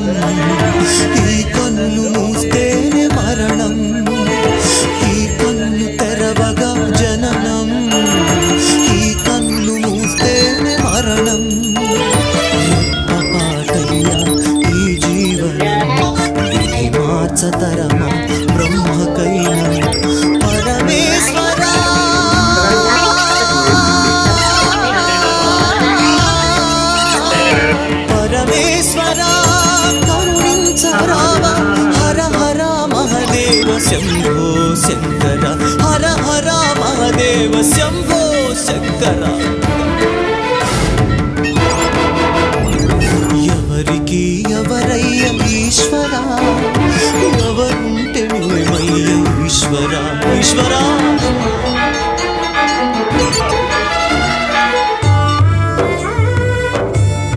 ఈ కన్ను మూస్తేనే మరణం, ఈ కన్ను తెరవగా జననం, ఈ కన్ను మూస్తేనే మరణం. పాటయ్యా ఈ జీవనం, విధి మార్చతరమా బ్రహ్మకైనా. పరమేశ్వరా పరమేశ్వరా కరుణించరావా. హర హర మహదేవ శంభో శంకర, హర హర మహదేవ శంభో శంకర.